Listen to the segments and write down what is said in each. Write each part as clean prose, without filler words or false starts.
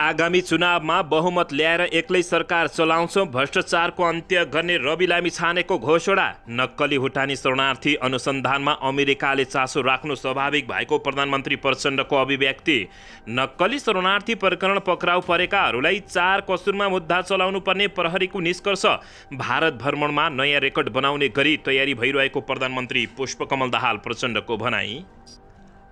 आगामी चुनावमा बहुमत ल्याएर एक्लै सरकार चलाउँछौँ, भ्रष्टाचारको अन्त्य गर्ने रवि लामिछानेको घोषणा। नक्कली भुटानी शरणार्थी अनुसन्धानमा अमेरिकाले चासो राख्नु स्वाभाविक भएको प्रधानमन्त्री प्रचण्डको अभिव्यक्ति। नक्कली शरणार्थी प्रकरण पक्राउ परेकाहरूलाई 4 कसुरमा मुद्दा चलाउनु पर्ने प्रहरीको निष्कर्ष। भारत भ्रमणमा नयाँ रेकर्ड बनाउने गरी तयारी भइरहेको प्रधानमन्त्री पुष्पकमल दाहाल प्रचण्डको भनाई।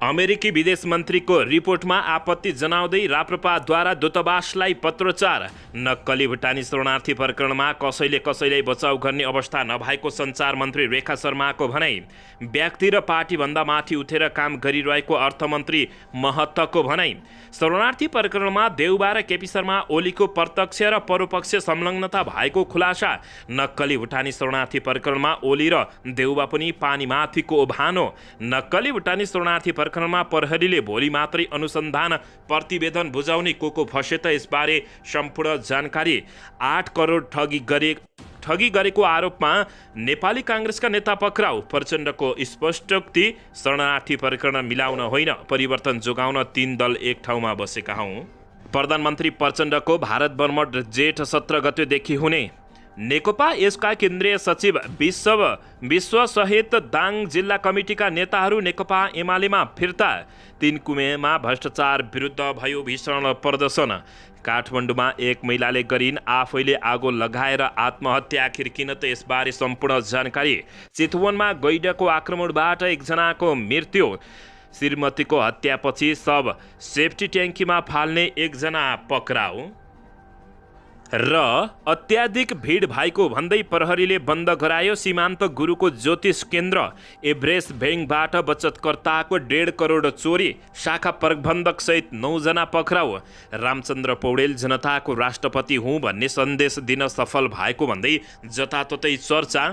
अमेरिकी विदेश मन्त्रीको रिपोर्टमा आपत्ति जनाउँदै राप्रपाद्वारा दूतावासलाई पत्रोच्चार। नक्कली भुटानी शरणार्थी प्रकरणमा कसैले कसैलाई बचाउ गर्ने अवस्था नभएको सञ्चार मन्त्री रेखा शर्माको भनाई। व्यक्ति र पार्टीभन्दा माथि उठेर काम गरिरहेको अर्थमन्त्री महतको भनाई। शरणार्थी प्रकरणमा देउबा र केपी शर्मा ओलीको प्रत्यक्ष र परोपक्ष संलग्नता भएको खुलासा। नक्कली भुटानी शरणार्थी प्रकरणमा ओली र देउबा पनि पानीमाथिको ओभानो। नक्कली भुटानी शरणार्थी प्रकरणमा प्रहरीले भोलि मात्रै अनुसन्धान प्रतिवेदन बुझाउने को फसे त यसबारे सम्पूर्ण जानकारी। 8 करोड ठगी गरेको आरोपमा नेपाली काङ्ग्रेसका नेता पक्राउ। प्रचण्डको स्पष्टोक्ति, शरणार्थी प्रकरण मिलाउन होइन, परिवर्तन जोगाउन 3 दल एक ठाउँमा बसेका हौँ। प्रधानमन्त्री प्रचण्डको भारत भ्रमण जेठ 17 गतेदेखि हुने। नेकपा यसका केन्द्रीय सचिव विश्वसहित दाङ जिल्ला कमिटीका नेताहरू नेकपा एमालेमा फिर्ता। 3 कुमेमा भ्रष्टाचार विरुद्ध भयो भीषण प्रदर्शन। काठमाडौँमा एक महिलाले गरिन् आफैले आगो लगाएर आत्महत्या। आखिर किन त यसबारे सम्पूर्ण जानकारी। चितवनमा गैंडाको आक्रमणबाट एकजनाको मृत्यु। श्रीमतीको हत्यापछि शव सेफ्टी ट्याङ्कीमा फाल्ने एकजना पक्राउ। र अत्याधिक भिड भएको भन्दै प्रहरीले बन्द गरायो सीमान्त गुरुको ज्योतिष केन्द्र। एभरेस्ट ब्याङ्कबाट बचतकर्ताको 1.5 करोड चोरी। शाखा प्रबन्धक सहित 9 जना पक्राउ। रामचन्द्र पौडेल जनताको राष्ट्रपति हुँ भन्ने सन्देश दिन सफल भएको भन्दै जताततै चर्चा।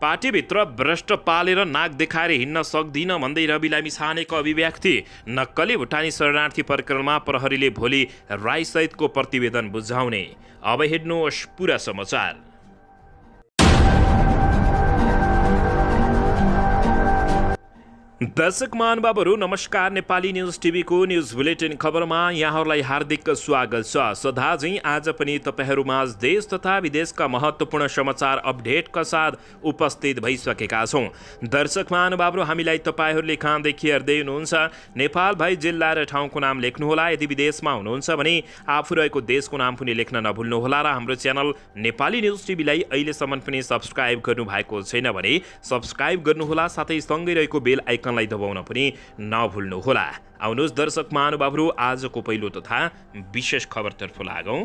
पार्टीभित्र भ्रष्ट पालेर नाक देखाएर हिँड्न सक्दिन भन्दै रवि लामिछानेको अभिव्यक्ति। नक्कली भुटानी शरणार्थी प्रकरणमा प्रहरीले भोलि राईसहितको प्रतिवेदन बुझाउने। अब हेर्नुहोस् पुरा समाचार। दर्शक महानुभावहरू नमस्कार। नेपाली न्युज टिभीको न्युज बुलेटिन खबरमा यहाँहरूलाई हार्दिक स्वागत छ। सदा झैं आज पनि तपाईहरूमाझ देश तथा विदेशका महत्त्वपूर्ण समाचार अपडेटका साथ उपस्थित भइसकेका छौं। दर्शक महानुभावहरू हामीलाई तपाईहरूले कहाँदेखि हेर्दै हुनुहुन्छ नेपाल भई जिल्ला र ठाउँको नाम लेख्नुहोला। यदि विदेशमा हुनुहुन्छ भने आफू रहेको देशको नाम पनि लेख्न नभुल्नुहोला र हाम्रो च्यानल नेपाली न्युज टिभीलाई अहिलेसम्म पनि सब्स्क्राइब गर्नु भएको छैन भने सब्स्क्राइब गर्नुहोला, साथै सँगै रहेको बेल आइकन दबाउन पनि नभुल्नुहोला। आउनुहोस् दर्शक महानुभावहरू आजको पहिलो तथा विशेष खबरतर्फ लागौं।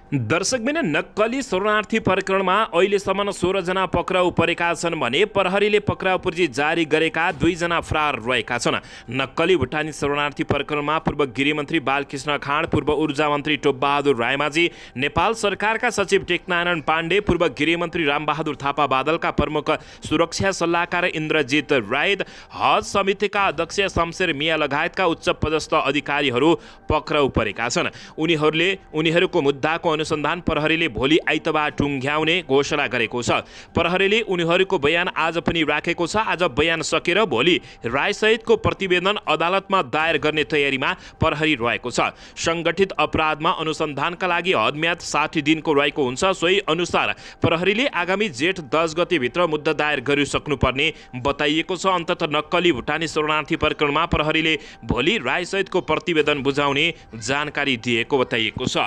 दर्शकबिन नक्कली शरणार्थी प्रकरणमा अहिलेसम्म 16 जना पक्राउ परेका छन् भने प्रहरीले पक्राउ पूर्जी जारी गरेका 2 जना फरार रहेका छन्। नक्कली भुटानी शरणार्थी प्रकरणमा पूर्व गृहमन्त्री बालकृष्ण खाँड, पूर्व ऊर्जा मन्त्री टोपबहादुर रायमाझी, नेपाल सरकारका सचिव टेकनारायण पाण्डे, पूर्व गृहमन्त्री रामबहादुर थापा बादलका प्रमुख सुरक्षा सल्लाहकार इन्द्रजित राय, हज समितिका अध्यक्ष शमशेर मिया लगायतका उच्च पदस्थ अधिकारीहरू पक्राउ परेका छन्। उनीहरूको मुद्दाको अनुसन्धान प्रहरीले भोलि आइतबार टुङ्ग्याउने घोषणा गरेको छ। प्रहरीले उनीहरूको बयान आज पनि राखेको छ। आज बयान सकेर भोलि रायसहितको प्रतिवेदन अदालतमा दायर गर्ने तयारीमा प्रहरी रहेको छ। संगठित अपराधमा अनुसन्धानका लागि हदम्याद 60 दिनको रहेको हुन्छ। सोही अनुसार प्रहरीले आगामी जेठ 10 गतेभित्र मुद्दा दायर गरिसक्नुपर्ने बताइएको छ। अन्ततः नक्कली भुटानी शरणार्थी प्रकरणमा प्रहरीले भोलि रायसहितको प्रतिवेदन बुझाउने जानकारी दिएको बताइएको छ।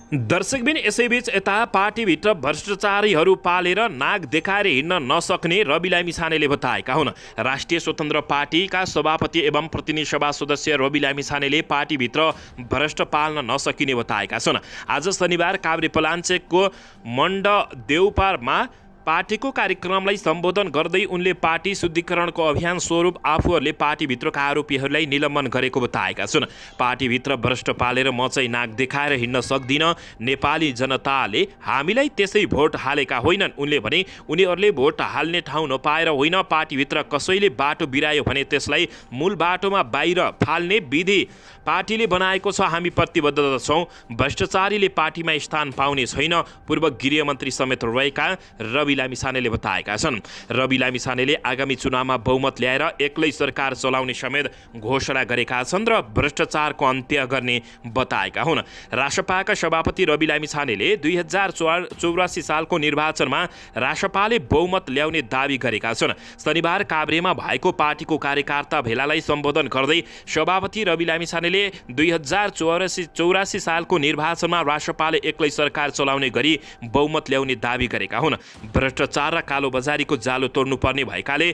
दर्शकबिन यसैबीच यता पार्टीभित्र भ्रष्टाचारीहरू पालेर नाक देखाएर हिँड्न नसक्ने रवि लामिछानेले बताएका हुन्। राष्ट्रिय स्वतन्त्र पार्टीका सभापति एवं प्रतिनिधि सभा सदस्य रवि लामिछानेले पार्टीभित्र भ्रष्ट पाल्न नसकिने बताएका छन्। आज शनिबार काभ्रेपलाञ्चोकको मण्डदेउपारमा पार्टीको कार्यक्रमलाई सम्बोधन गर्दै उनले पार्टी शुद्धिकरणको अभियान स्वरूप आफूहरूले पार्टीभित्रका आरोपीहरूलाई निलम्बन गरेको बताएका छन्। पार्टीभित्र भ्रष्ट पालेर म चाहिँ नाक देखाएर हिँड्न सक्दिन, नेपाली जनताले हामीलाई त्यसै भोट हालेका होइनन्। उनले भने उनीहरूले भोट हाल्ने ठाउँ नपाएर होइन, पार्टीभित्र कसैले बाटो बिरायो भने त्यसलाई मूल बाटोमा बाहिर फाल्ने विधि पार्टीले बनाएको छ, हामी प्रतिबद्ध छौँ। भ्रष्टाचारीले पार्टीमा स्थान पाउने छैन, पूर्व गृहमन्त्री समेत रहेका रवि लामिछानेले बताएका छन्। रवि लामिछानेले आगामी चुनावमा बहुमत ल्याएर एक्लै सरकार चलाउने समेत घोषणा गरेका छन् र भ्रष्टाचारको अन्त्य गर्ने बताएका हुन्। रासपाका सभापति रवि लामिछानेले 2084 सालको निर्वाचनमा रासपाले बहुमत ल्याउने दावी गरेका छन्। शनिबार काभ्रेमा भएको पार्टीको कार्यकर्ता भेलालाई सम्बोधन गर्दै सभापति रवि लामिछानेले 2084 सालको निर्वाचनमा रासपाले एक्लै सरकार चलाउने गरी बहुमत ल्याउने दावी गरेका हुन्। भ्रष्टाचार र कालोबजारीको जालो तोड्नुपर्ने भएकाले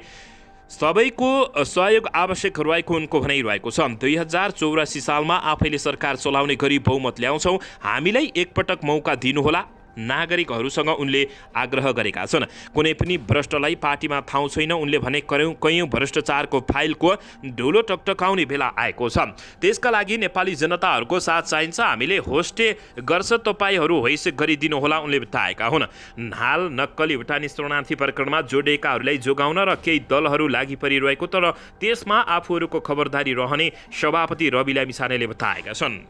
सबैको सहयोग आवश्यक रहेको उनको भनाइरहेको छ। 2084 सालमा आफैले सरकार चलाउने गरी बहुमत ल्याउँछौँ, हामीलाई एकपटक मौका दिनुहोला, नागरिकहरूसँग उनले आग्रह गरेका छन्। कुनै पनि भ्रष्टलाई पार्टीमा ठाउँ छैन, उनले भने कैयौँ भ्रष्टाचारको फाइलको ढुलो टकटकाउने बेला आएको छ। त्यसका लागि नेपाली जनताहरूको साथ चाहिन्छ, हामीले होस्टे गर्छ, तपाईँहरू हैसियत गरिदिनुहोला, उनले बताएका हुन्। हाल नक्कली भुटानी शरणार्थी प्रकरणमा जोडिएकाहरूलाई जोगाउन र केही दलहरू लागि परिरहेको, तर त्यसमा आफूहरूको खबरदारी रहने सभापति रवि लामिछानेले बताएका छन्।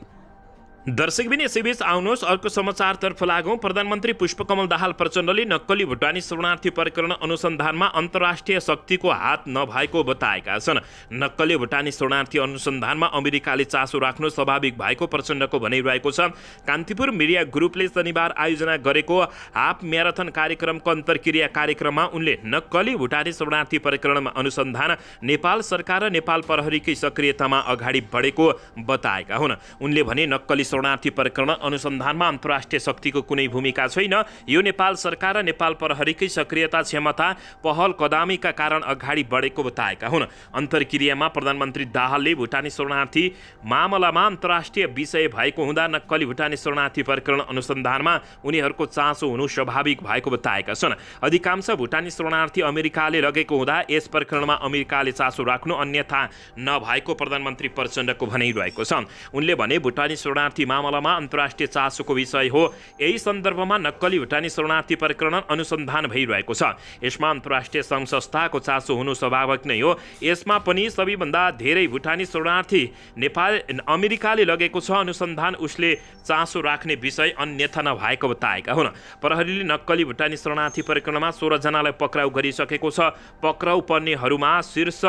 दर्शकबिन यसैबीच आउनुहोस् अर्को समाचारतर्फ लागौँ। प्रधानमन्त्री पुष्पकमल दाहाल प्रचण्डले नक्कली भुटानी शरणार्थी प्रकरण अनुसन्धानमा अन्तर्राष्ट्रिय शक्तिको हात नभएको बताएका छन्। नक्कली भुटानी शरणार्थी अनुसन्धानमा अमेरिकाले चासो राख्नु स्वाभाविक भएको प्रचण्डको भनाइरहेको छ। कान्तिपुर मिडिया ग्रुपले शनिबार आयोजना गरेको हाफ म्याराथन कार्यक्रमको अन्तर्क्रिया कार्यक्रममा उनले नक्कली भुटानी शरणार्थी प्रकरण अनुसन्धान नेपाल सरकार र नेपाल प्रहरीकै सक्रियतामा अगाडि बढेको बताएका हुन्। उनले भने नक्कली शरणार्थी प्रकरण अनुसन्धानमा अन्तर्राष्ट्रिय शक्तिको कुनै भूमिका छैन, यो नेपाल सरकार र नेपाल प्रहरीकै सक्रियता, क्षमता, पहल कदमीका कारण अगाडि बढेको बताएका हुन्। अन्तर्क्रियामा प्रधानमन्त्री दाहालले भुटानी शरणार्थी मामलामा अन्तर्राष्ट्रिय विषय भएको हुँदा नक्कली भुटानी शरणार्थी प्रकरण अनुसन्धानमा उनीहरूको चासो हुनु स्वाभाविक भएको बताएका छन्। अधिकांश भुटानी शरणार्थी अमेरिकाले लगेको हुँदा यस प्रकरणमा अमेरिकाले चासो राख्नु अन्यथा नभएको प्रधानमन्त्री प्रचण्डको भनाइरहेको छ। उनले भने भुटानी शरणार्थी मामलामा अन्तर्राष्ट्रिय चासोको विषय हो, यही सन्दर्भमा नक्कली भुटानी शरणार्थी प्रकरण अनुसन्धान भइरहेको छ। यसमा अन्तर्राष्ट्रिय सङ्घ संस्थाको चासो हुनु स्वाभाविक नै हो। यसमा पनि सबैभन्दा धेरै भुटानी शरणार्थी अमेरिकाले लगेको छ। अनुसन्धान उसले चासो राख्ने विषय अन्यथा नभएको बताएका हुन्। प्रहरीले नक्कली भुटानी शरणार्थी प्रकरणमा 16 जनालाई पक्राउ गरिसकेको छ। पक्राउ पर्नेहरूमा शीर्ष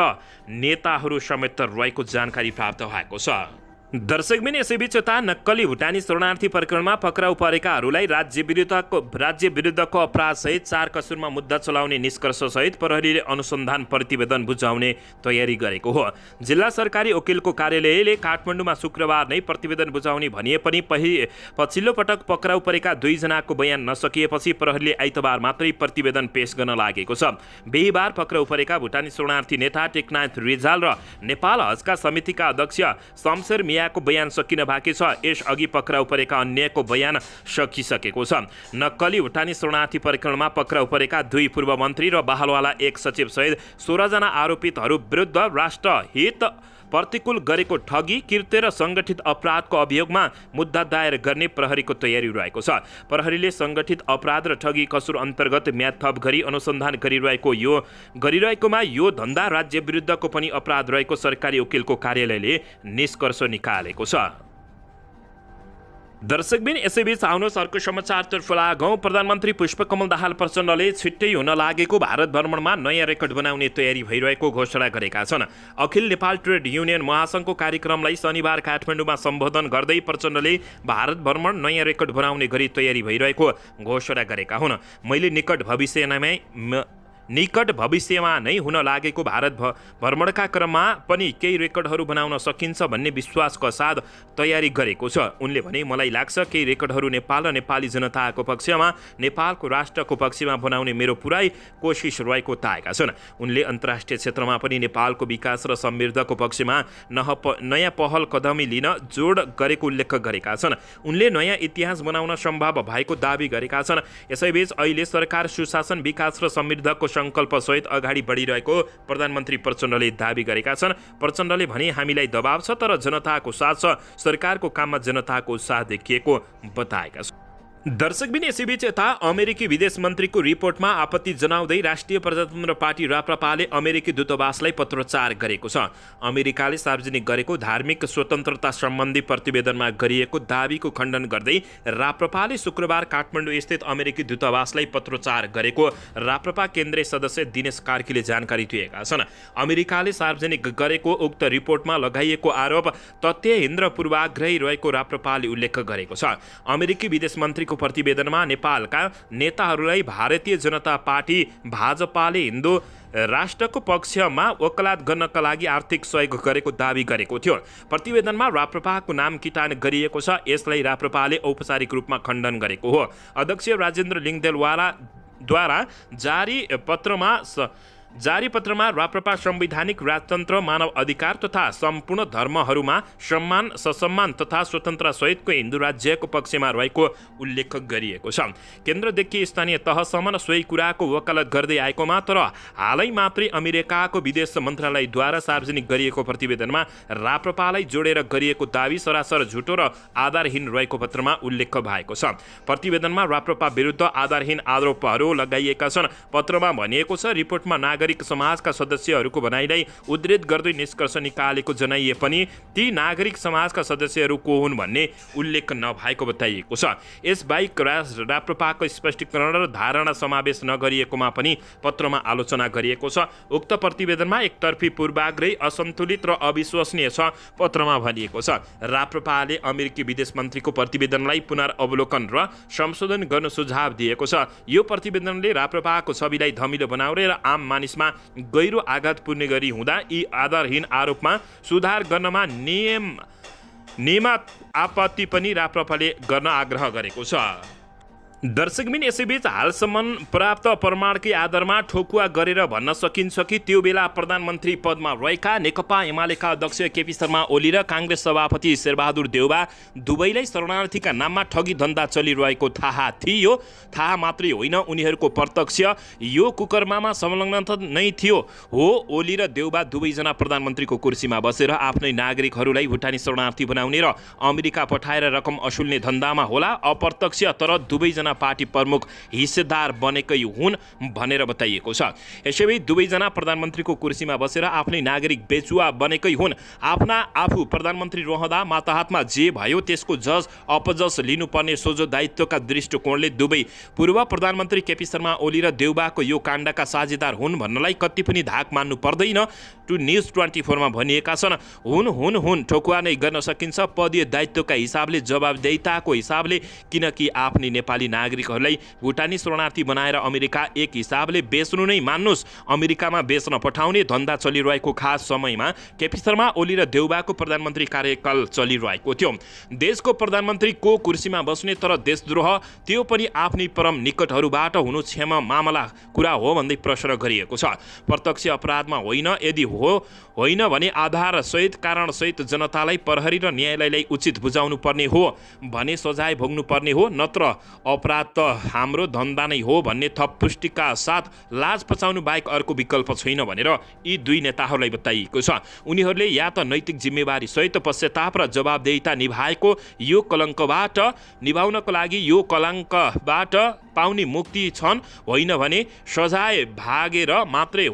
नेताहरू समेत रहेको जानकारी प्राप्त भएको छ। दर्शकबिन यसैबीच यता नक्कली भुटानी शरणार्थी प्रकरणमा पक्राउ परेकाहरूलाई राज्य विरुद्धको अपराधसहित 4 कसुरमा मुद्दा चलाउने निष्कर्षसहित प्रहरीले अनुसन्धान प्रतिवेदन बुझाउने तयारी गरेको हो। जिल्ला सरकारी वकिलको कार्यालयले काठमाडौँमा शुक्रबार नै प्रतिवेदन बुझाउने भनिए पनि पछिल्लो पटक पक्राउ परेका 2 जनाको बयान नसकिएपछि प्रहरीले आइतबार मात्रै प्रतिवेदन पेश गर्न लागेको छ। बिहीबार पक्राउ परेका भुटानी शरणार्थी नेता टेकनाथ रिजाल र नेपाल हजका समितिका अध्यक्ष शमशेर मियाको बयान सकिन बाँकी छ। यसअघि पक्राउ परेका अन्यको बयान सकिसकेको छ। नक्कली भुटानी शरणार्थी प्रकरणमा पक्राउ परेका 2 पूर्व मन्त्री र बाहलवाला 1 सचिव सहित 16 जना आरोपितहरू विरुद्ध राष्ट्रहित प्रतिकूल गरेको ठगी, कृत्य र सङ्गठित अपराधको अभियोगमा मुद्दा दायर गर्ने प्रहरीको तयारी रहेको छ। प्रहरीले सङ्गठित अपराध र ठगी कसुर अन्तर्गत म्याद थप गरी अनुसन्धान गरिरहेकोमा यो धन्दा राज्य विरुद्धको पनि अपराध रहेको सरकारी वकिलको कार्यालयले निष्कर्ष निकालेको छ। दर्शकबिन यसैबीच आउनुहोस् अर्को समाचारतर्फ लागौँ। प्रधानमन्त्री पुष्पकमल दाहाल प्रचण्डले छिट्टै हुन लागेको भारत भ्रमणमा नयाँ रेकर्ड बनाउने तयारी भइरहेको घोषणा गरेका छन्। अखिल नेपाल ट्रेड युनियन महासङ्घको कार्यक्रमलाई शनिबार काठमाडौँमा सम्बोधन गर्दै प्रचण्डले भारत भ्रमण नयाँ रेकर्ड बनाउने गरी तयारी भइरहेको घोषणा गरेका हुन्। मैले निकट भविष्यमा नै हुन लागेको भारत भ्रमणका क्रममा पनि केही रेकर्डहरू बनाउन सकिन्छ भन्ने विश्वासका साथ तयारी गरेको छ। उनले भने मलाई लाग्छ केही रेकर्डहरू नेपाल र नेपाली जनताको पक्षमा, नेपालको राष्ट्रको पक्षमा बनाउने मेरो पुरै कोसिस रहेको ताएका छन्। उनले अन्तर्राष्ट्रिय क्षेत्रमा पनि नेपालको विकास र समृद्धको पक्षमा नयाँ पहल कदमी लिन जोड गरेको उल्लेख गरेका छन्। उनले नयाँ इतिहास बनाउन सम्भव भएको दावी गरेका छन्। यसैबीच अहिले सरकार सुशासन, विकास र समृद्धको सङ्कल्पसहित अगाडि बढिरहेको प्रधानमन्त्री प्रचण्डले दावी गरेका छन्। प्रचण्डले भने हामीलाई दबाव छ तर जनताको साथ छ, सरकारको काममा जनताको उत्साह देखिएको बताएका छन्। दर्शकबिन यसैबीच यता अमेरिकी विदेश मन्त्रीको रिपोर्टमा आपत्ति जनाउँदै राष्ट्रिय प्रजातन्त्र पार्टी राप्रपाले अमेरिकी दूतावासलाई पत्रोच्चार गरेको छ। अमेरिकाले सार्वजनिक गरेको धार्मिक स्वतन्त्रता सम्बन्धी प्रतिवेदनमा गरिएको दाबीको खण्डन गर्दै राप्रपाले शुक्रबार काठमाडौँ स्थित अमेरिकी दूतावासलाई पत्रोच्चार गरेको राप्रपा केन्द्रीय सदस्य दिनेश कार्कीले जानकारी दिएका छन्। अमेरिकाले सार्वजनिक गरेको उक्त रिपोर्टमा लगाइएको आरोप तथ्यहीन र पूर्वाग्रही रहेको राप्रपाले उल्लेख गरेको छ। अमेरिकी विदेश मन्त्रीको प्रतिवेदनमा नेपालका नेताहरूलाई भारतीय जनता पार्टी भाजपाले हिन्दू राष्ट्रको पक्षमा वकालत गर्नका लागि आर्थिक सहयोग गरेको दावी गरेको थियो। प्रतिवेदनमा राप्रपाको नाम किटान गरिएको छ। यसलाई राप्रपाले औपचारिक रूपमा खण्डन गरेको हो। अध्यक्ष राजेन्द्र लिङदेलवालाद्वारा जारी पत्रमा राप्रपा संवैधानिक राजतन्त्र मानव अधिकार तथा सम्पूर्ण धर्महरूमा सम्मान ससम्मान तथा स्वतन्त्र सहितको हिन्दू राज्यको पक्षमा रहेको उल्लेख गरिएको छ। केन्द्रदेखि स्थानीय तहसम्म सोही कुराको वकालत गर्दै आएकोमा तर हालै मात्रै अमेरिकाको विदेश मन्त्रालयद्वारा सार्वजनिक गरिएको प्रतिवेदनमा राप्रपालाई जोडेर गरिएको दावी सरासर झुटो र आधारहीन रहेको पत्रमा उल्लेख भएको छ। प्रतिवेदनमा राप्रपा विरुद्ध आधारहीन आरोपहरू लगाइएका छन्। पत्रमा भनिएको छ, रिपोर्टमा नागरिक समाजका सदस्यहरूको भनाइलाई उद्धृत गर्दै निष्कर्ष निकालेको जनाइए पनि ती नागरिक समाजका सदस्यहरू को हुन् भन्ने उल्लेख नभएको बताइएको छ। यसबाहेक राप्रपाको स्पष्टीकरण र धारणा समावेश नगरिएकोमा पनि पत्रमा आलोचना गरिएको छ। उक्त प्रतिवेदनमा एकतर्फी पूर्वाग्रही असन्तुलित र अविश्वसनीय छ। पत्रमा भनिएको छ, राप्रपाले अमेरिकी विदेश मन्त्रीको प्रतिवेदनलाई पुनर्अवलोकन र संशोधन गर्न सुझाव दिएको छ। यो प्रतिवेदनले राप्रपाको छविलाई धमिलो बनाउने र आम मानिस गहिरो आघात पुग्ने गरी हुँदा यी आधारहीन आरोपमा सुधार गर्नमा नियमित आपत्ति पनि राप्रपाले गर्न आग्रह गरेको छ। दर्शकबिन यसैबीच हालसम्म प्राप्त प्रमाणकै आधारमा ठोकुवा गरेर भन्न सकिन्छ कि त्यो बेला प्रधानमन्त्री पदमा रहेका नेकपा एमालेका अध्यक्ष केपी शर्मा ओली र काङ्ग्रेस सभापति शेरबहादुर देउबा दुवैलाई शरणार्थीका नाममा ठगी धन्दा चलिरहेको थाहा थियो। थाहा मात्रै होइन, उनीहरूको प्रत्यक्ष यो कुकर्मामा संलग्न नै थियो। हो, ओली र देउबा दुवैजना प्रधानमन्त्रीको कुर्सीमा बसेर आफ्नै नागरिकहरूलाई भुटानी शरणार्थी बनाउने र अमेरिका पठाएर रकम असुल्ने धन्दामा होला अप्रत्यक्ष तर दुवैजना पार्टी प्रमुख हिस्सेदार बनेकै हुन् भनेर बताइएको छ। यसैबीच दुवैजना प्रधानमन्त्रीको कुर्सीमा बसेर आफ्नै नागरिक बेचुवा बनेकै हुन्। आफू प्रधानमन्त्री रहँदा माताहातमा जे भयो त्यसको जज अपजस लिनुपर्ने सोझो दायित्वका दृष्टिकोणले दुवै पूर्व प्रधानमन्त्री केपी शर्मा ओली र देउबाको यो काण्डका साझेदार हुन् भन्नलाई कति पनि धाक मान्नु पर्दैन। न्युज 24 मा भनिएका छन्, हुन् ठोकुवा नै गर्न सकिन्छ पदीय दायित्वका हिसाबले, जवाबदेहिताको हिसाबले, किनकि आफ्नै नेपाली नागरिकहरूलाई भुटानी शरणार्थी बनाएर अमेरिका एक हिसाबले बेच्नु नै मान्नुस्। अमेरिकामा बेच्न पठाउने धन्दा चलिरहेको खास समयमा केपी शर्मा ओली र देउबाको प्रधानमन्त्री कार्यकाल चलिरहेको थियो। देशको प्रधानमन्त्री को कुर्सीमा बस्ने तर देशद्रोह त्यो पनि आफ्नै परम निकटहरूबाट हुनु क्षमा मामला कुरा हो भन्दै प्रश्न गरिएको छ। प्रत्यक्ष अपराधमा होइन, यदि होइन भने आधार सहित कारण सहित जनतालाई प्रहरी र न्यायालयलाई उचित बुझाउनु पर्ने हो भने सजाय भोग्नु पर्ने हो, नत्र अपराध त हाम्रो धन्दा नै हो भन्ने थप पुष्टिका साथ लाज पचाउनु बाहेक अर्को विकल्प छैन भनेर यी दुई नेताहरूलाई बताइएको छ। उनीहरूले या त नैतिक जिम्मेवारी सहित पश्चाताप र जवाबदेहिता निभाएको यो कलङ्कबाट निभाउनको लागि यो कलङ्कबाट पाउने मुक्ति छन्, होइन भने सजाय भागेर मात्रै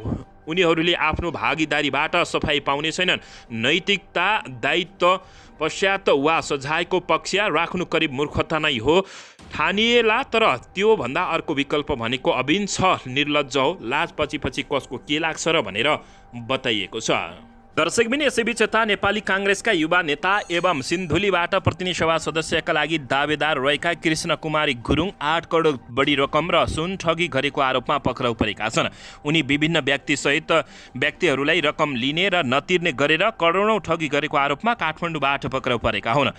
उनीहरूले आफ्नो भागीदारीबाट सफाई पाउने छैनन्। नैतिकता, दायित्व, पश्चात वा सजायको पक्ष राख्नु करिब मूर्खता नै हो ठानिएला, तर त्यो भन्दा अर्को विकल्प भनेको अबिन छ, निर्लज्ज हो, लाज पछि कसको के लाग्छ र भनेर बताइएको छ। दर्शकबिन यसैबीच यता नेपाली काङ्ग्रेसका युवा नेता एवं सिन्धुलीबाट प्रतिनिधि सभा सदस्यका लागि दावेदार रहेका कृष्ण कुमारी गुरुङ 8 करोड बढी रकम र सुन ठगी गरेको आरोपमा पक्राउ परेका छन्। उनी विभिन्न व्यक्तिहरूलाई रकम लिने र नतिर्ने गरेर करोडौँ ठगी गरेको आरोपमा काठमाडौँबाट पक्राउ परेका हुन्।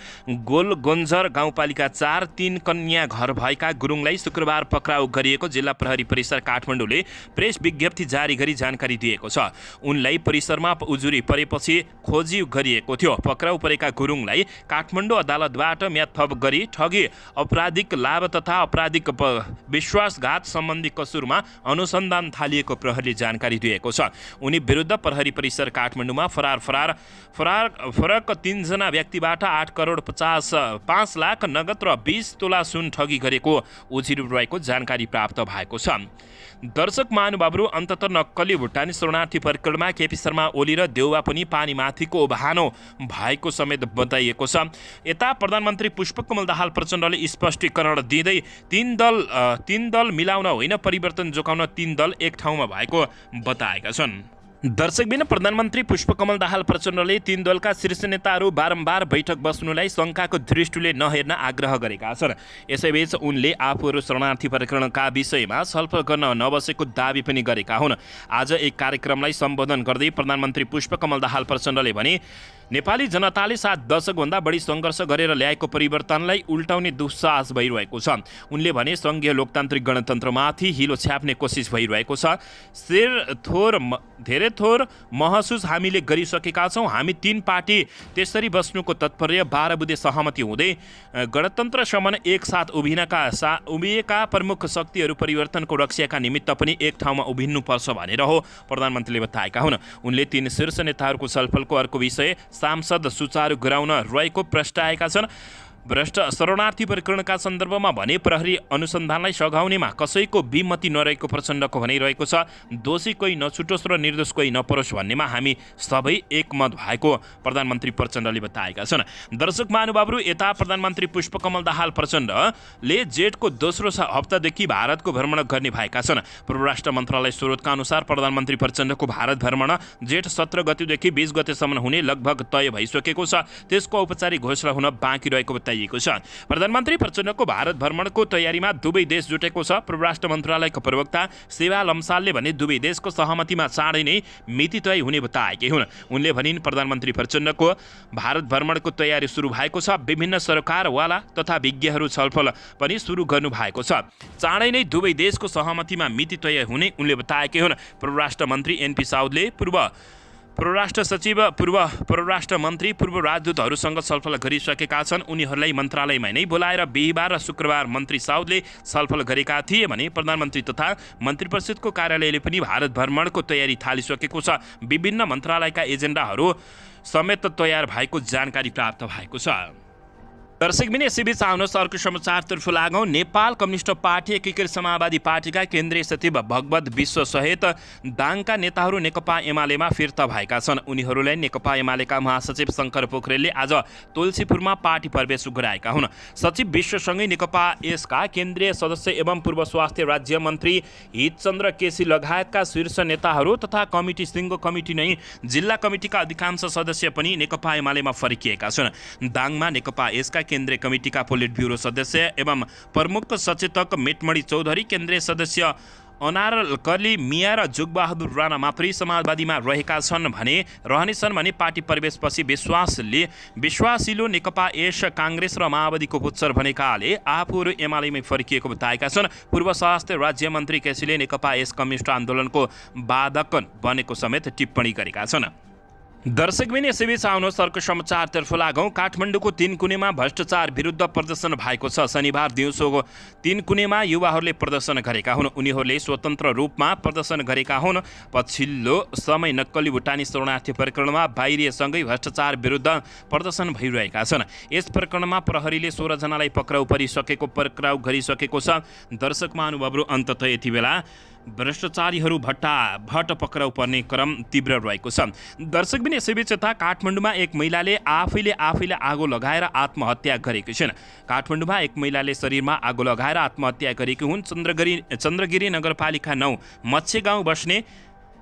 गोलगोन्जर गाउँपालिका 4 3 कन्या घर भएका गुरुङलाई शुक्रबार पक्राउ गरिएको जिल्ला प्रहरी परिसर काठमाडौँले प्रेस विज्ञप्ति जारी गरी जानकारी दिएको छ। उनलाई परिसरमा उजुरी परेपछि खोजी गरिएको थियो। पक्राउ परेका गुरुङलाई काठमाडौँ अदालतबाट म्याद थप गरी ठगी, आपराधिक लाभ तथा आपराधिक विश्वासघात सम्बन्धी कसुरमा अनुसन्धान थालिएको प्रहरीले जानकारी दिएको छ। उनी विरुद्ध प्रहरी परिसर काठमाडौँमा फरक 3 जना व्यक्तिबाट 8 करोड 5 लाख नगद र 20 तोला सुन ठगी गरेको उजुरी रहेको जानकारी प्राप्त भएको छ। दर्शक महानुभावहरू, अन्तत नक्कली भुटानी शरणार्थी प्रकरणमा केपी शर्मा ओली र देउवा पनि पानीमाथिको ओभानो भएको समेत बताइएको छ। यता प्रधानमन्त्री पुष्पकमल दाहाल प्रचण्डले स्पष्टीकरण दिँदै तीन दल मिलाउन होइन, परिवर्तन जोगाउन 3 दल एक ठाउँमा भएको बताएका छन्। दर्शकबिन, प्रधानमन्त्री पुष्पकमल दाहाल प्रचण्डले 3 दलका शीर्ष नेताहरू बारम्बार बैठक बस्नुलाई शङ्काको दृष्टिले नहेर्न आग्रह गरेका छन्। यसैबीच उनले आफूहरू शरणार्थी प्रकरणका विषयमा छलफल गर्न नबसेको दावी पनि गरेका हुन्। आज एक कार्यक्रमलाई सम्बोधन गर्दै प्रधानमन्त्री पुष्पकमल दाहाल प्रचण्डले भने नेपाली जनताले 7 दशकभन्दा बढी सङ्घर्ष गरेर ल्याएको परिवर्तनलाई उल्टाउने दुस्साहस भइरहेको छ। उनले भने सङ्घीय लोकतान्त्रिक गणतन्त्रमाथि हिलो छ्याप्ने कोसिस भइरहेको छ। धेरै थोर महसुस हामीले गरिसकेका छौँ। हामी 3 पार्टी त्यसरी बस्नुको तात्पर्य 12 बुँदे सहमति हुँदै गणतन्त्रसम्म एकसाथ उभिएका प्रमुख शक्तिहरू परिवर्तनको रक्षाका निमित्त पनि एक ठाउँमा उभिन्नुपर्छ भनेर हो, प्रधानमन्त्रीले बताएका हुन्। उनले 3 शीर्ष नेताहरूको छलफलको अर्को विषय सांसद सुचारू गराउन रहेको प्रस्ताएका छन्। भ्रष्ट शरणार्थी प्रकरणका सन्दर्भमा भने प्रहरी अनुसन्धानलाई सघाउनेमा कसैको विमति नरहेको प्रचण्डको भनाइरहेको छ। दोषी कोही नछुटोस् र निर्दोष कोही नपरोस् भन्नेमा हामी सबै एकमत भएको प्रधानमन्त्री प्रचण्डले बताएका छन्। दर्शक महानुभावहरू, यता प्रधानमन्त्री पुष्पकमल दाहाल प्रचण्डले जेठको दोस्रो हप्तादेखि भारतको भ्रमण गर्ने भएका छन्। परराष्ट्र मन्त्रालय स्रोतका अनुसार प्रधानमन्त्री प्रचण्डको भारत भ्रमण जेठ 17 गतेदेखि 20 गतेसम्म हुने लगभग तय भइसकेको छ। त्यसको औपचारिक घोषणा हुन बाँकी रहेको बताइएको छ। प्रधानमन्त्री प्रचण्डको भारत भ्रमणको तयारीमा दुवै देश जुटेको छ। परराष्ट्र मन्त्रालयको प्रवक्ता सेवा लम्सालले भने दुवै देशको सहमतिमा चाँडै नै मिति तय हुने बताएकै हुन्। उनले भनिन् प्रधानमन्त्री प्रचण्डको भारत भ्रमणको तयारी सुरु भएको छ। विभिन्न सरकारवाला तथा विज्ञहरू छलफल पनि सुरु गर्नु भएको छ। चाँडै नै दुवै देशको सहमतिमा मिति तय हुने उनले बताएकै हुन्। परराष्ट्र मन्त्री एनपी साउदले परराष्ट्र सचिव, पूर्व परराष्ट्र मन्त्री, पूर्व राजदूतहरूसँग छलफल गरिसकेका छन्। उनीहरूलाई मन्त्रालयमा नै बोलाएर बिहिबार र शुक्रबार मन्त्री साउदले छलफल गरेका थिए भने प्रधानमन्त्री तथा मन्त्री परिषदको कार्यालयले पनि भारत भ्रमणको तयारी थालिसकेको छ। विभिन्न मन्त्रालयका एजेन्डाहरू समेत तयार भएको जानकारी प्राप्त भएको छ। दर्शकबिन, यसैबीच आउनुहोस् अर्को समाचारतर्फ लागौँ। नेपाल कम्युनिस्ट पार्टी एकीकृत समाजवादी पार्टीका केन्द्रीय सचिव भगवत विश्व सहित दाङका नेताहरू नेकपा एमालेमा फिर्ता भएका छन्। उनीहरूलाई नेकपा एमालेका महासचिव शङ्कर पोखरेलले आज तुलसीपुरमा पार्टी प्रवेश गराएका हुन्। सचिव विश्वसँगै नेकपा यसका केन्द्रीय सदस्य एवं पूर्व स्वास्थ्य राज्य मन्त्री हितचन्द्र केसी लगायतका शीर्ष नेताहरू तथा कमिटी सिङ्गो कमिटी नै जिल्ला कमिटीका अधिकांश सदस्य पनि नेकपा एमालेमा फर्किएका छन्। दाङमा नेकपा यसका केन्द्रीय कमिटीका पोलिट ब्युरो सदस्य एवं प्रमुख सचेतक मेटमणि चौधरी, केन्द्रीय सदस्य अनारकली मिया र जुगबहादुर राणा मात्रै समाजवादीमा रहनेछन् भने पार्टी प्रवेशपछि विश्वासिलो नेकपा यस काङ्ग्रेस र माओवादीको पुच्छर भनेकाले आफूहरू एमालेमै फर्किएको बताएका छन्। पूर्व स्वास्थ्य राज्य मन्त्री केसीले नेकपा यस कम्युनिस्ट आन्दोलनको बाधक बनेको समेत टिप्पणी गरेका छन्। दर्शकबिन, यसैबीच आउनुहोस् अर्को समाचारतर्फ लागौँ। काठमाडौँको 3 कुनेमा भ्रष्टाचार विरुद्ध प्रदर्शन भएको छ। शनिबार दिउँसो 3 कुनेमा युवाहरूले प्रदर्शन गरेका हुन्। उनीहरूले स्वतन्त्र रूपमा प्रदर्शन गरेका हुन्। पछिल्लो समय नक्कली भुटानी शरणार्थी प्रकरणमा बाहिरिएसँगै भ्रष्टाचार विरुद्ध प्रदर्शन भइरहेका छन्। यस प्रकरणमा प्रहरीले 16 जनालाई पक्राउ गरिसकेको छ। दर्शक महानुभावहरू, अन्ततः यति बेला भ्रष्टाचारीहरू भट्ट पक्राउ पर्ने क्रम तीव्र रहेको छ। दर्शकबिन, यसैबीच यता काठमाडौँमा एक महिलाले आफैले आगो लगाएर आत्महत्या गरेकी छिन्। काठमाडौँमा एक महिलाले शरीरमा आगो लगाएर आत्महत्या गरेकी हुन्। चन्द्रगिरी नगरपालिका 9 मत्स्य गाउँ बस्ने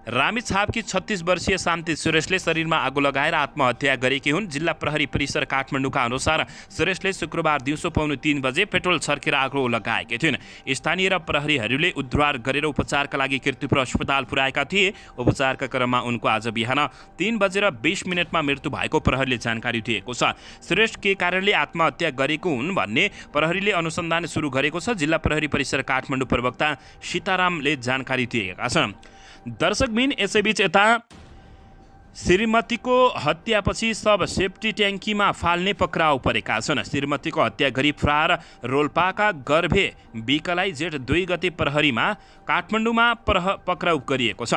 रामेछापकी 36 वर्षीय शान्ति सुरेशले शरीरमा आगो लगाएर आत्महत्या गरेकी हुन्। जिल्ला प्रहरी परिसर काठमाडौँका अनुसार सुरेशले शुक्रबार दिउँसो 2:45 बजे पेट्रोल छर्केर आगो लगाएकी थिइन्। स्थानीय र प्रहरीहरूले उद्धार गरेर उपचारका लागि कीर्तिपुर अस्पताल पुर्याएका थिए। उपचारका क्रममा उनको आज बिहान 3:20 मृत्यु भएको प्रहरीले जानकारी दिएको छ। सुरेश के कारणले आत्महत्या गरेको हुन् भन्ने प्रहरीले अनुसन्धान सुरु गरेको छ। जिल्ला प्रहरी परिसर काठमाडौँ प्रवक्ता सीतारामले जानकारी दिएका छन्। दर्शकबिन, यसैबीच यता श्रीमतीको हत्यापछि शव सेफ्टी ट्याङ्कीमा फाल्ने पक्राउ परेका छन्। श्रीमतीको हत्या गरी फरार रोल्पाका गर्भे विकलाई जेठ 2 गते प्रहरीमा काठमाडौँमा पक्राउ गरिएको छ।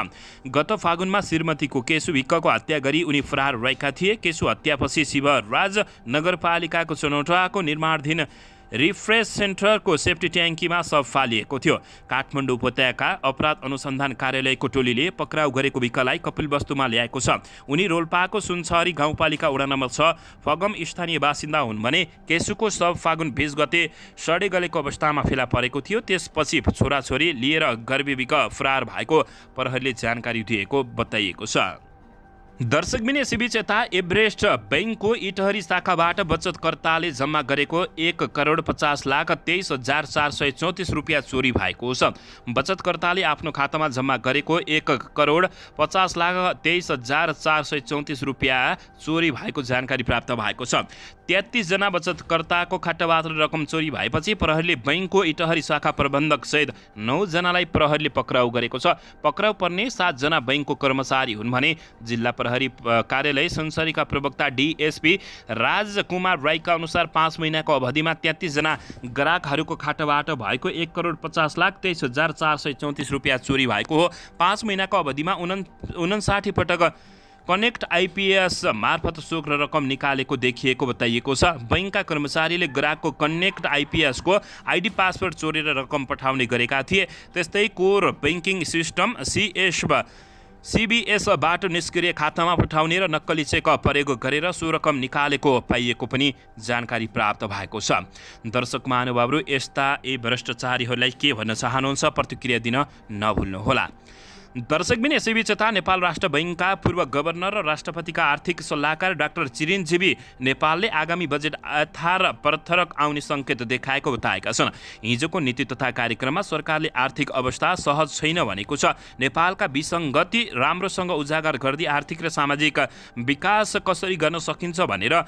गत फागुनमा श्रीमतीको केशु विकको हत्या गरी उनी फरार रहेका थिए। केशु हत्यापछि शिवराज नगरपालिकाको चनौटाको निर्माणाधीन रिफ्रेस सेन्टरको सेफ्टी ट्याङ्कीमा शव फालिएको थियो। काठमाडौँ उपत्यका अपराध अनुसन्धान कार्यालयको टोलीले पक्राउ गरेको विकलाई कपिलवस्तुमा ल्याएको छ। उनी रोल्पाको सुनसरी गाउँपालिका वडा नम्बर 6 फगम स्थानीय बासिन्दा हुन् भने केशुको शव फागुन 20 गते सडे गलेको अवस्थामा फेला परेको थियो। त्यसपछि छोराछोरी लिएर गर्भी विक फरार भएको प्रहरीले जानकारी दिएको बताइएको छ। दर्शकबिन यसैबीच यता एभरेस्ट बैंकको इटहरी शाखाबाट बचतकर्ताले जम्मा गरेको 1,50,23,434 रुपियाँ चोरी भएको छ। बचतकर्ताले आफ्नो खातामा जम्मा गरेको 1,50,23,434 रुपियाँ चोरी भएको जानकारी प्राप्त भएको छ। 33 जना बचतकर्ताको खाताबाट रकम चोरी भएपछि प्रहरीले बैंकको इटहरी शाखा प्रबन्धक सहित 9 जनालाई प्रहरीले पक्राउ गरेको छ। पक्राउ पर्ने 7 जना बैंकको कर्मचारी हुन् भने जिल्ला प्रहरी कार्यालय सुनसरीका प्रवक्ता डीएसपी राजकुमार राईका अनुसार 5 महिनाको अवधिमा 33 जना ग्राहकहरूको खाताबाट भएको 1,50,23,434 रुपियाँ चोरी भएको हो। 5 महिनाको अवधिमा 59 पटक कनेक्ट आइपीएस मार्फत सोक र रकम निकालेको देखिएको बताइएको छ। बैंकका कर्मचारीले ग्राहकको कनेक्ट आइपीएसको आइडी पासवर्ड चोरेर रकम पठाउने गरेका थिए। त्यस्तै कोर बैंकिङ सिस्टम सीबीएसबाट निष्क्रिय खातामा पठाउने र नक्कली चेक प्रयोग गरेर सो रकम निकालेको पाइएको पनि जानकारी प्राप्त भएको छ। दर्शक महानुभावहरू यस्ता भ्रष्टाचारीहरूलाई के भन्न चाहनुहुन्छ प्रतिक्रिया दिन नभुल्नुहोला। दर्शकबिन यसैबीच यता नेपाल राष्ट्र बैंकका पूर्व गभर्नर र राष्ट्रपतिका आर्थिक सल्लाहकार डाक्टर चिरञ्जीवी नेपालले आगामी बजेट यथार परथरक आउने सङ्केत देखाएको बताएका छन्। हिजोको नीति तथा कार्यक्रममा सरकारले आर्थिक अवस्था सहज छैन भनेको छ। नेपालका विसङ्गति राम्रोसँग उजागर गर्दै आर्थिक र सामाजिक विकास कसरी गर्न सकिन्छ भनेर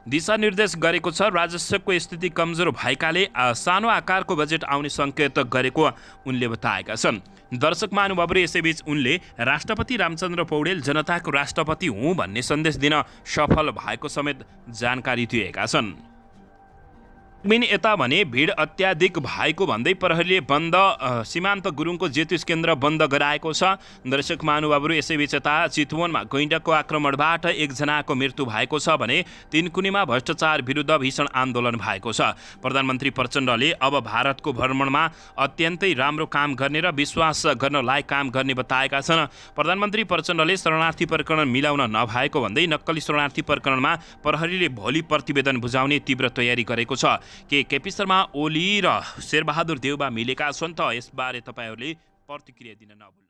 दिशानिर्देश गरेको छ। राजस्वको स्थिति कमजोर भएकाले सानो आकारको बजेट आउने सङ्केत गरेको उनले बताएका छन्। दर्शक महानुभावहरू यसैबीच उनले राष्ट्रपति रामचन्द्र पौडेल जनताको राष्ट्रपति हुँ भन्ने सन्देश दिन सफल भएको समेत जानकारी दिएका छन्। यता भने भिड अत्याधिक भएको भन्दै प्रहरीले बन्द सीमान्त गुरुङको जेतुस केन्द्र बन्द गराएको छ। दर्शक महानुभावहरू यसैबीच यता चितवनमा गैंडाको आक्रमणबाट 1 जनाको मृत्यु भएको छ भने तीनकुनेमा भ्रष्टाचार विरुद्ध भीषण आन्दोलन भएको छ। प्रधानमन्त्री प्रचण्डले अब भारतको भ्रमणमा अत्यन्तै राम्रो काम गर्ने र विश्वास गर्न लायक काम गर्ने बताएका छन्। प्रधानमन्त्री प्रचण्डले शरणार्थी प्रकरण मिलाउन नभएको भन्दै नक्कली शरणार्थी प्रकरणमा प्रहरीले भोलि प्रतिवेदन बुझाउने तीव्र तयारी गरेको छ। केपी शर्मा ओली र शेरबहादुर देउबा मिलेका छन् त यसबारे तपाईहरूले प्रतिक्रिया दिन नभुल्नु।